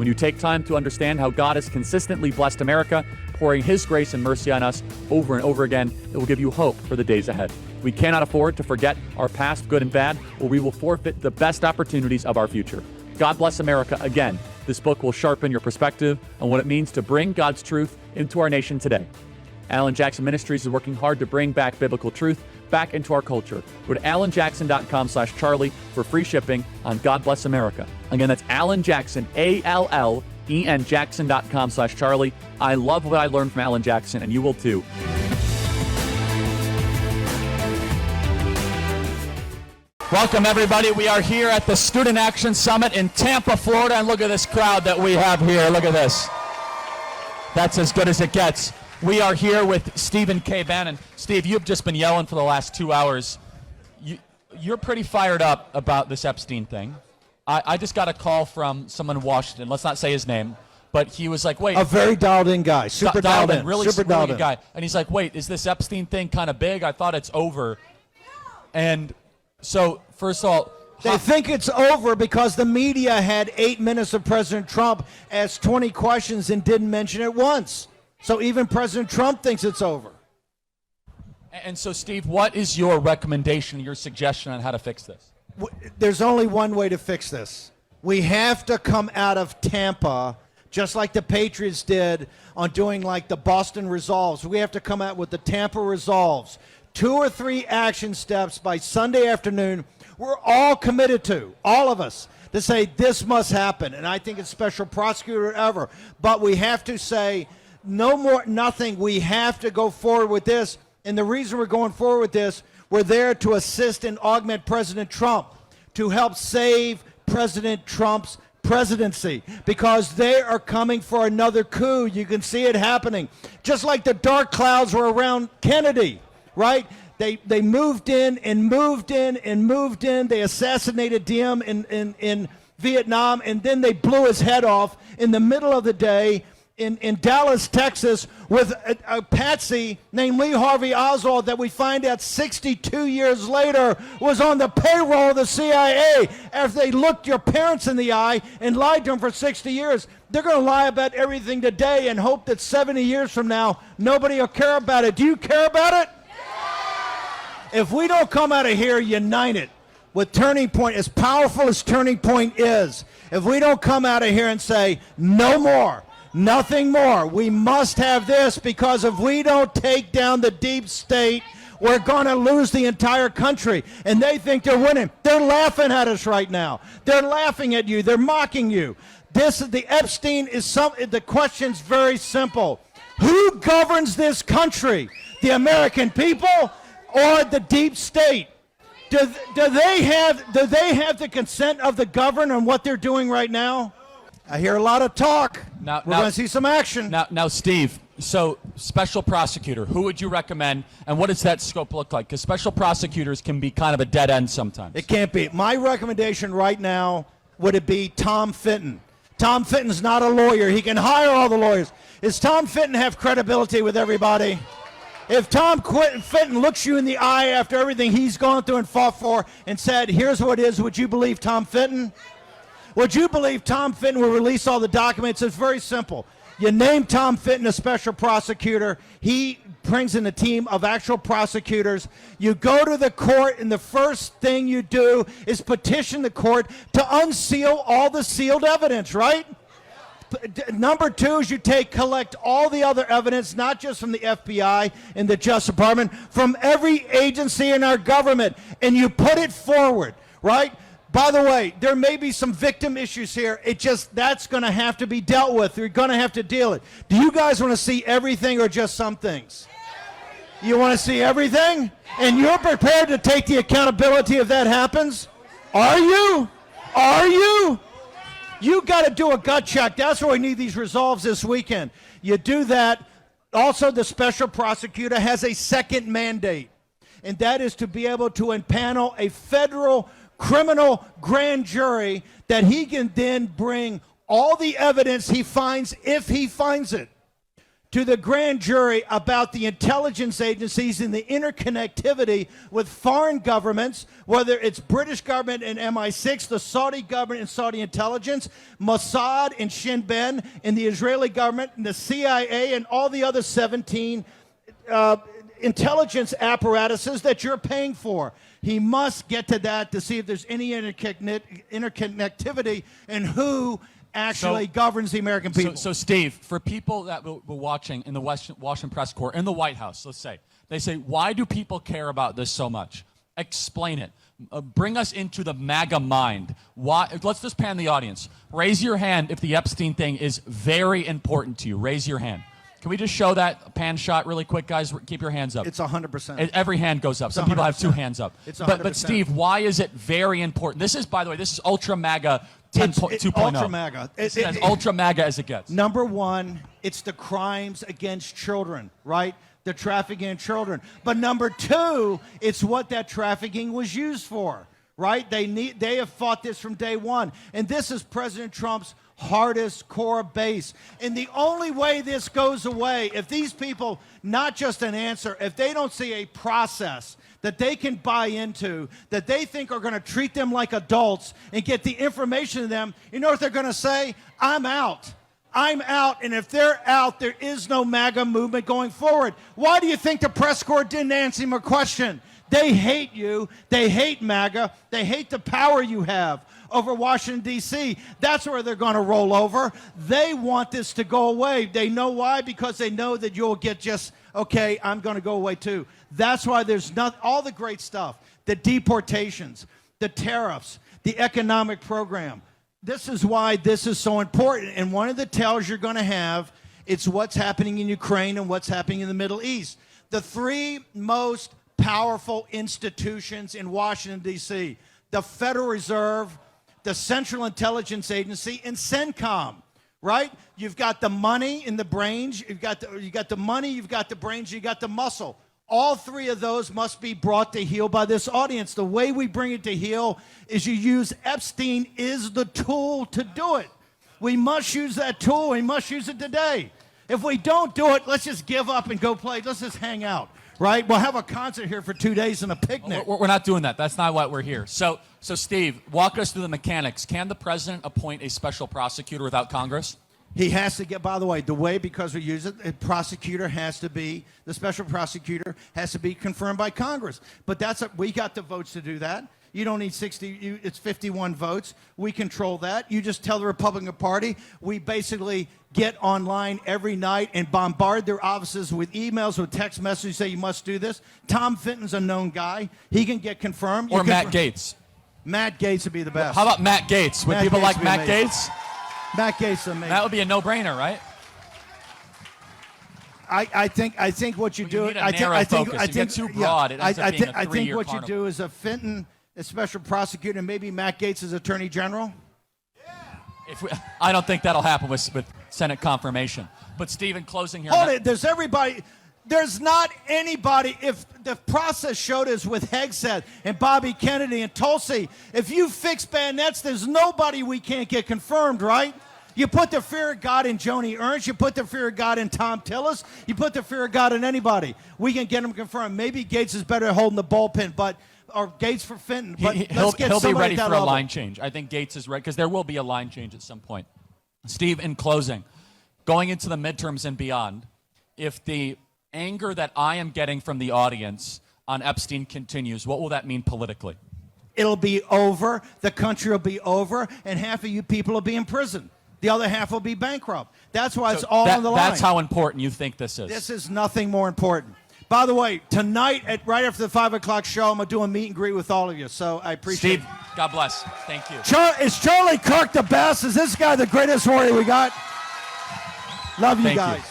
When you take time to understand how God has consistently blessed America, pouring His grace and mercy on us over and over again, it will give you hope for the days ahead. We cannot afford to forget our past, good and bad, or we will forfeit the best opportunities of our future. God bless America again. This book will sharpen your perspective on what it means to bring God's truth into our nation today. Alan Jackson Ministries is working hard to bring back biblical truth back into our culture. Go to alanjackson.com/Charlie for free shipping on God Bless America. Again, that's Alan Jackson, ALLEN Jackson.com/Charlie. I love what I learned from Alan Jackson, and you will too. Welcome, everybody. We are here at the Student Action Summit in Tampa, Florida, and look at this crowd that we have here. Look at this. That's as good as it gets. We are here with Stephen K. Bannon. Steve, you've just been yelling for the last 2 hours. You're pretty fired up about this Epstein thing. I just got a call from someone in Washington. Let's not say his name, but he was like, wait. A very dialed-in guy. Super dialed in. Really dialed in guy. And he's like, wait, is this Epstein thing kind of big? I thought it's over. And so, first of all, they think it's over because the media had 8 minutes of President Trump ask 20 questions and didn't mention it once. So even President Trump thinks it's over. And so, Steve, what is your recommendation, your suggestion on how to fix this? There's only one way to fix this. We have to come out of Tampa, just like the Patriots did on doing like the Boston Resolves. We have to come out with the Tampa Resolves. 2 or 3 action steps by Sunday afternoon. We're all committed to, all of us, to say this must happen. And I think it's special prosecutor ever. But we have to say no more, nothing. We have to go forward with this. And the reason we're going forward with this, we're there to assist and augment President Trump, to help save President Trump's presidency, because they are coming for another coup. You can see it happening. Just like the dark clouds were around Kennedy, right? They moved in and moved in and moved in. They assassinated Diem in Vietnam, and then they blew his head off in the middle of the day in Dallas, Texas, with a patsy named Lee Harvey Oswald that we find out 62 years later was on the payroll of the CIA after they looked your parents in the eye and lied to them for 60 years. They're going to lie about everything today and hope that 70 years from now, nobody will care about it. Do you care about it? If we don't come out of here united with Turning Point, as powerful as Turning Point is, if we don't come out of here and say, no more, nothing more, we must have this, because if we don't take down the deep state, we're going to lose the entire country. And they think they're winning. They're laughing at us right now. They're laughing at you. They're mocking you. The Epstein is the question's very simple. Who governs this country? The American people or the deep state? Do they have the consent of the governed on what they're doing right now? I hear a lot of talk. We're going to see some action. Now, Steve, so special prosecutor, who would you recommend, and what does that scope look like? Because special prosecutors can be kind of a dead end sometimes. It can't be. My recommendation right now would it be Tom Fitton. Tom Fitton's not a lawyer. He can hire all the lawyers. Does Tom Fitton have credibility with everybody? If Tom Fitton looks you in the eye after everything he's gone through and fought for and said, here's what it is, would you believe Tom Fitton? Would you believe Tom Fitton will release all the documents? It's very simple. You name Tom Fitton a special prosecutor. He brings in a team of actual prosecutors. You go to the court, and the first thing you do is petition the court to unseal all the sealed evidence, right? Number 2 is you collect all the other evidence, not just from the FBI and the Justice Department, from every agency in our government, and you put it forward, right? By the way, there may be some victim issues here. That's going to have to be dealt with. You're going to have to deal it. Do you guys want to see everything or just some things? You want to see everything? And you're prepared to take the accountability if that happens? Are you? Are you? You got to do a gut check. That's why we need these resolves this weekend. You do that. Also, the special prosecutor has a second mandate, and that is to be able to impanel a federal criminal grand jury that he can then bring all the evidence he finds, if he finds it, to the grand jury about the intelligence agencies and the interconnectivity with foreign governments, whether it's British government and MI6, the Saudi government and Saudi intelligence, Mossad and Shin Bet, and the Israeli government and the CIA and all the other 17 intelligence apparatuses that you're paying for. He must get to that to see if there's any interconnectivity and who actually governs the American people. So Steve, for people that were watching in the Washington press corps, in the White House, let's say, they say, why do people care about this so much? Explain it. Bring us into the MAGA mind. Why? Let's just pan the audience. Raise your hand if the Epstein thing is very important to you. Raise your hand. Can we just show that pan shot really quick, guys? Keep your hands up. It's 100%. Every hand goes up. Some people have 2 hands up. It's 100%. But Steve, why is it very important? This is, by the way, this is Ultra MAGA 2.0. Ultra MAGA. It's as Ultra MAGA as it gets. Number one, it's the crimes against children, right? The trafficking in children. But number two, it's what that trafficking was used for, right? They have fought this from day one. And this is President Trump's hardest core base. And the only way this goes away, if these people, not just an answer, if they don't see a process that they can buy into, that they think are going to treat them like adults and get the information to them, you know what they're going to say? I'm out. I'm out, and if they're out, there is no MAGA movement going forward. Why do you think the press corps didn't answer him a question? They hate you. They hate MAGA. They hate the power you have over Washington, D.C. That's where they're going to roll over. They want this to go away. They know why? Because they know that you'll get just, okay, I'm going to go away too. That's why there's not all the great stuff, the deportations, the tariffs, the economic program. This is why this is so important. And one of the tells you're going to have, it's what's happening in Ukraine and what's happening in the Middle East. The 3 most powerful institutions in Washington, D.C., the Federal Reserve, the Central Intelligence Agency, and CENTCOM, right? You've got the money and the brains. You got the money, you've got the brains, you got the muscle. All 3 of those must be brought to heel by this audience. The way we bring it to heel is you use Epstein is the tool to do it. We must use that tool. We must use it today. If we don't do it, let's just give up and go play. Let's just hang out, right? We'll have a concert here for 2 days and a picnic. We're not doing that. That's not why we're here. So Steve, walk us through the mechanics. Can the president appoint a special prosecutor without Congress? He has to get, by the way, because we use it, the special prosecutor has to be confirmed by Congress. But we got the votes to do that. You don't need 60, it's 51 votes. We control that. You just tell the Republican Party, we basically get online every night and bombard their offices with emails, with text messages, say you must do this. Tom Fenton's a known guy. He can get confirmed. Or Matt Gaetz. Matt Gaetz would be the best. How about Matt Gaetz? Would people like Matt Gaetz? Matt Gaetz is amazing. That would be a no-brainer, right? I think what you do. I think you get too broad. It ends up being a 3-year I think what carnival. you do is a Fenton as special prosecutor, and maybe Matt Gaetz as Attorney General. Yeah. I don't think that'll happen with Senate confirmation. But Steve, in closing here. Hold it. There's everybody. There's not anybody. If the process showed us with Hegseth and Bobby Kennedy and Tulsi, if you fix Bannett's, there's nobody we can't get confirmed, right? You put the fear of God in Joni Ernst. You put the fear of God in Tom Tillis. You put the fear of God in anybody. We can get them confirmed. Maybe Gaetz is better at holding the bullpen, or Gaetz for Fenton. But he'll be ready for a line change. I think Gaetz is ready because there will be a line change at some point. Steve, in closing, going into the midterms and beyond, if the anger that I am getting from the audience on Epstein continues, what will that mean politically? It'll be over. The country will be over, and half of you people will be in prison. The other half will be bankrupt. That's why it's all on the line. That's how important you think this is. This is nothing more important. By the way, tonight, right after the 5 o'clock show, I'm going to do a meet and greet with all of you. So I appreciate it. Steve, God bless. Thank you. Is Charlie Kirk the best? Is this guy the greatest warrior we got? Love you guys.